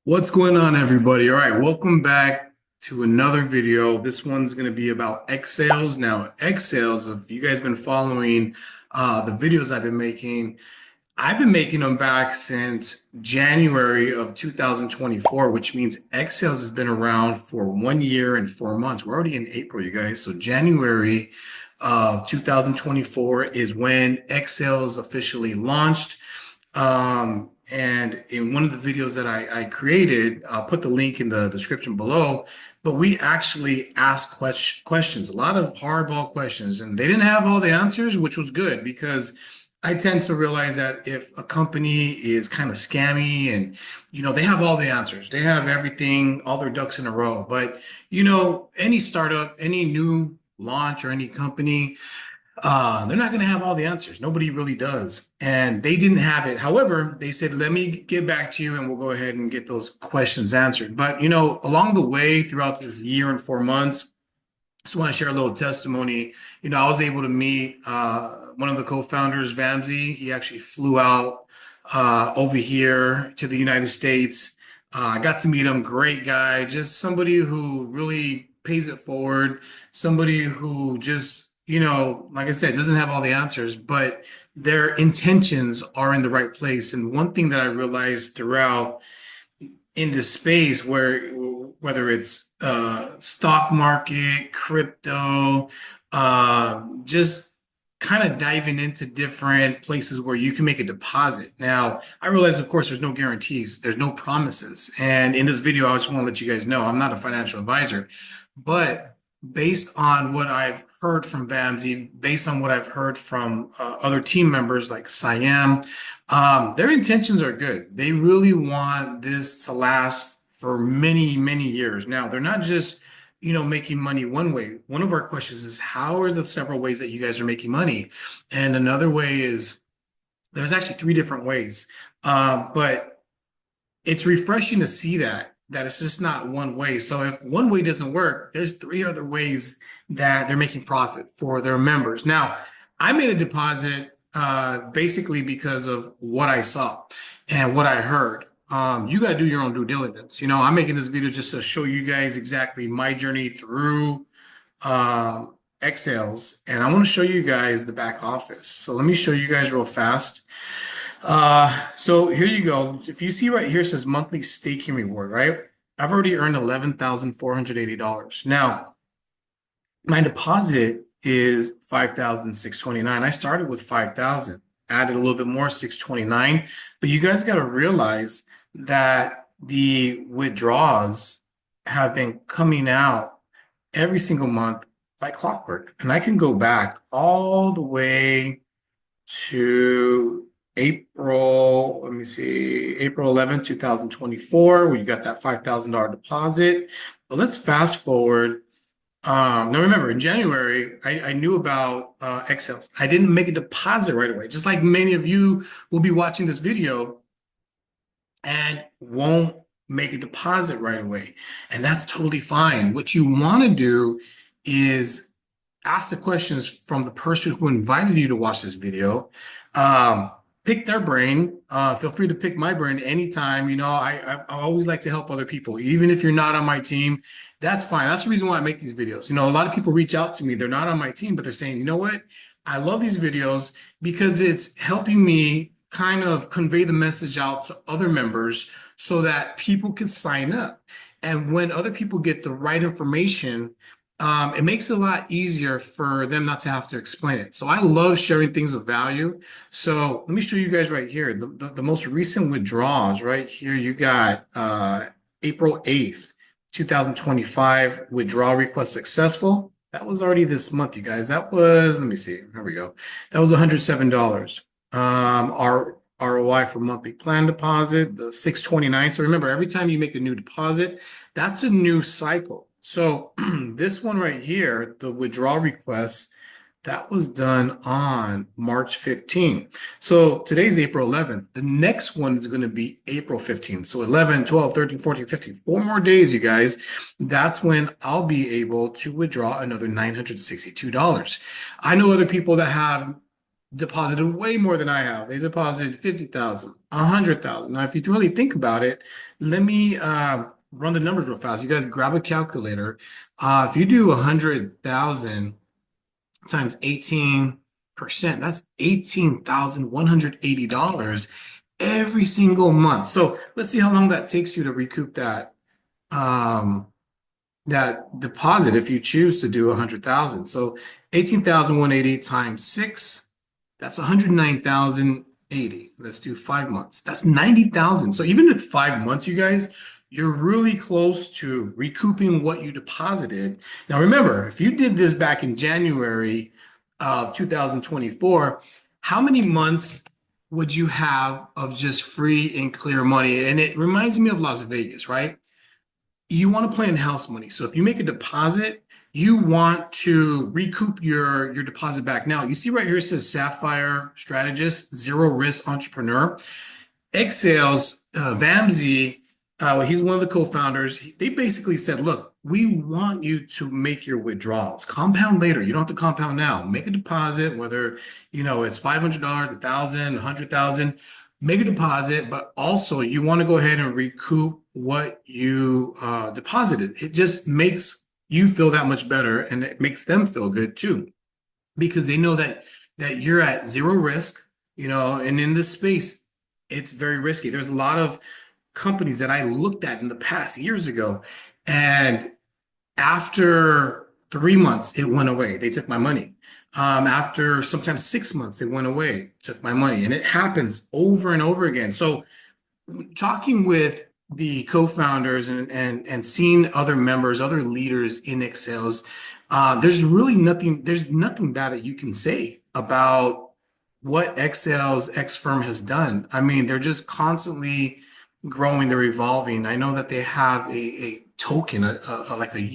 What's going on, everybody? All right, welcome back to another video. This one's going to be about x-ailes. Now, x-ailes, if you guys been following the videos I've been making them back since January of 2024, which means x-ailes has been around for 1 year and 4 months. We're already in April, you guys. So January of 2024 is when x-ailes officially launched. And in one of the videos that I created, I'll put the link in the description below, but we actually asked questions, a lot of hardball questions, and they didn't have all the answers, which was good because I tend to realize that if a company is kind of scammy and, they have all the answers, they have everything, all their ducks in a row. But, any startup, any new launch or any company, they're not going to have all the answers. Nobody really does. And they didn't have it. However, they said, let me get back to you and we'll go ahead and get those questions answered. But, along the way, throughout this year and 4 months, just want to share a little testimony. I was able to meet one of the co-founders, Vamsi. He actually flew out over here to the United States. I got to meet him. Great guy. Just somebody who really pays it forward. Somebody who just, like I said, doesn't have all the answers, but their intentions are in the right place. And one thing that I realized throughout in this space whether it's stock market, crypto, just kind of diving into different places where you can make a deposit. Now, I realize, of course, there's no guarantees, there's no promises. And in this video, I just want to let you guys know I'm not a financial advisor, but based on what I've heard from Vamsi, based on what I've heard from other team members like Siam, their intentions are good. They really want this to last for many, many years. Now, they're not just, making money one way. One of our questions is, how are the several ways that you guys are making money? And another way is, there's actually three different ways. But it's refreshing to see that it's just not one way. So if one way doesn't work, there's three other ways that they're making profit for their members. Now, I made a deposit basically because of what I saw and what I heard. You got to do your own due diligence. I'm making this video just to show you guys exactly my journey through x-ailes, and I want to show you guys the back office. So let me show you guys real fast. So here you go. If you see right here, it says monthly staking reward, right? I've already earned $11,480. Now, my deposit is 5,629. I started with 5,000, added a little bit more, 629. But you guys got to realize that the withdrawals have been coming out every single month like clockwork. And I can go back all the way to April, let me see, April 11th, 2024, where you got that $5,000 deposit. But let's fast forward. Now remember, in January, I knew about x-ailes. I didn't make a deposit right away, just like many of you will be watching this video and won't make a deposit right away. And that's totally fine. What you want to do is ask the questions from the person who invited you to watch this video. Pick their brain. Feel free to pick my brain anytime. I always like to help other people, even if you're not on my team. That's fine. That's the reason why I make these videos. A lot of people reach out to me. They're not on my team, but they're saying, you know what? I love these videos because it's helping me kind of convey the message out to other members so that people can sign up. And when other people get the right information, it makes it a lot easier for them not to have to explain it. So I love sharing things of value. So let me show you guys right here. The most recent withdrawals right here. You got April 8th, 2025 withdrawal request successful. That was already this month, you guys. That was, let me see. Here we go. That was $107. Our ROI for monthly plan deposit, the 629. So remember, every time you make a new deposit, that's a new cycle. So this one right here, the withdrawal request, that was done on March 15th. So today's April 11th. The next one is going to be April 15th. So 11, 12, 13, 14, 15, 4 more days, you guys. That's when I'll be able to withdraw another $962. I know other people that have deposited way more than I have. They deposited 50,000, 100,000. Now, if you really think about it, let me run the numbers real fast. You guys grab a calculator. If you do 100,000 times 18%, that's $18,180 every single month. So let's see how long that takes you to recoup um, that deposit if you choose to do 100,000. So 18,180 times 6, that's 109,080. Let's do 5 months. That's 90,000. So even at 5 months, you guys, you're really close to recouping what you deposited. Now remember, if you did this back in January of 2024, how many months would you have of just free and clear money? And it reminds me of Las Vegas, right? You want to play in house money. So if you make a deposit, you want to recoup your deposit back. Now, you see right here it says Sapphire Strategist, Zero Risk Entrepreneur. Xailes, Vamsi, he's one of the co-founders. They basically said, look, we want you to make your withdrawals. Compound later. You don't have to compound now. Make a deposit, whether it's $500, 1,000, 100,000. Make a deposit, but also you want to go ahead and recoup what you deposited. It just makes you feel that much better, and it makes them feel good too, because they know that you're at zero risk, and in this space, it's very risky. There's a lot of companies that I looked at in the past years ago, and after 3 months, it went away. They took my money. After sometimes 6 months, it went away, took my money, and it happens over and over again. So talking with the co-founders and seeing other members, other leaders in xAiles, there's nothing bad that you can say about what xAiles, xferme has done. I mean, they're just constantly growing, they're evolving. I know that they have a token, like a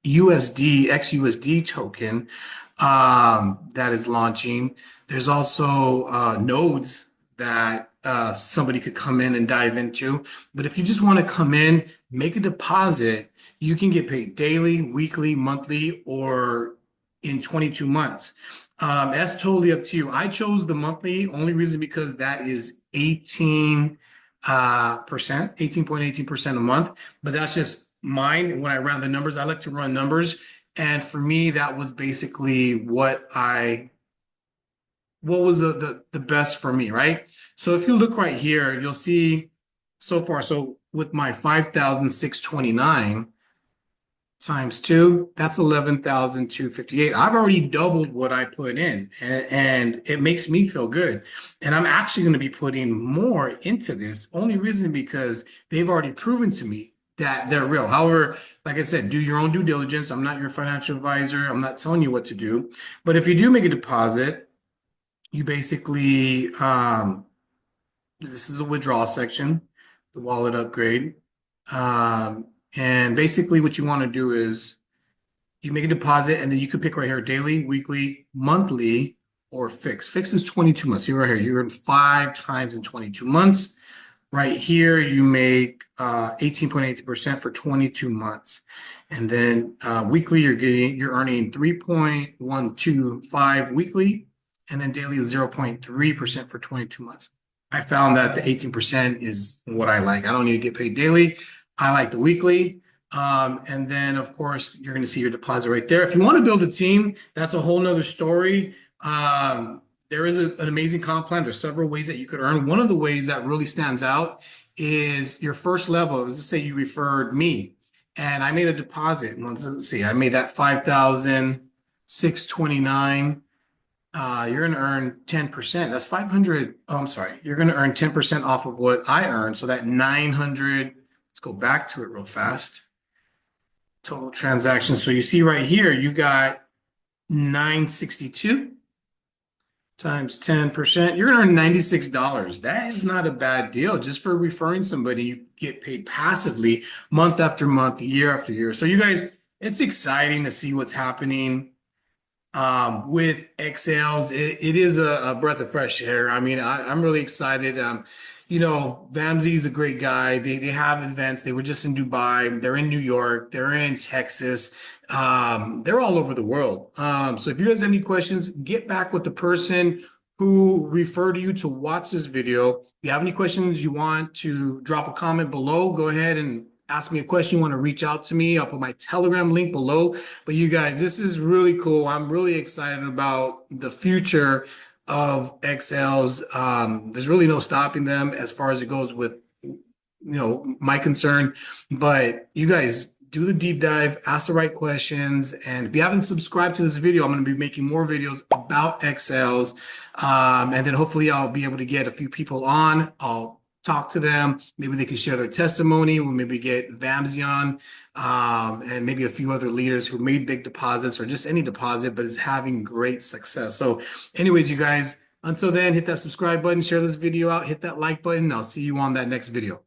USD, XUSD token that is launching. There's also nodes that somebody could come in and dive into. But if you just want to come in, make a deposit, you can get paid daily, weekly, monthly, or in 22 months. That's totally up to you. I chose the monthly, only reason because that is 18.18% a month, but that's just mine. When I round the numbers, I like to run numbers. And for me, that was basically what was the best for me, right? So if you look right here, you'll see so far. So with my 5,629 times 2, that's 11,258. I've already doubled what I put in, and it makes me feel good. And I'm actually going to be putting more into this, only reason because they've already proven to me that they're real. However, like I said, do your own due diligence. I'm not your financial advisor. I'm not telling you what to do. But if you do make a deposit, you basically, this is the withdrawal section, the wallet upgrade. And basically what you want to do is you make a deposit, and then you could pick right here, daily, weekly, monthly, or fixed. Fixed is 22 months. See right here, you earn 5 times in 22 months. Right here, you make 18.8% for 22 months. And then weekly, you're earning 3.125 weekly, and then daily is 0.3% for 22 months. I found that the 18% is what I like. I don't need to get paid daily. I like the weekly. And then, of course, you're going to see your deposit right there. If you want to build a team, that's a whole nother story. There is an amazing comp plan. There's several ways that you could earn. One of the ways that really stands out is your first level. Let's just say you referred me, and I made a deposit. Let's see, I made that 5,629. You're going to earn 10%. That's 500. Oh, I'm sorry. You're going to earn 10% off of what I earned. So that 900, let's go back to it real fast. Total transactions. So you see right here, you got 962 times 10%. You're going to earn $96. That is not a bad deal. Just for referring somebody, you get paid passively month after month, year after year. So you guys, it's exciting to see what's happening with xAiles. It is a breath of fresh air. I mean, I'm really excited. Vamsi is a great guy. They have events. They were just in Dubai. They're in New York. They're in Texas. They're all over the world. So if you guys have any questions, get back with the person who referred you to watch this video. If you have any questions you want to drop a comment below, go ahead and ask me a question you want to reach out to me. I'll put my Telegram link below. But you guys, this is really cool. I'm really excited about the future of x-ailes. There's really no stopping them as far as it goes with my concern. But you guys do the deep dive, ask the right questions. And if you haven't subscribed to this video, I'm going to be making more videos about x-ailes. And then hopefully I'll be able to get a few people on. I'll talk to them. Maybe they can share their testimony. We'll maybe get Vamsy on, and maybe a few other leaders who made big deposits or just any deposit, but is having great success. So anyways, you guys, until then, hit that subscribe button, share this video out, hit that like button. I'll see you on that next video.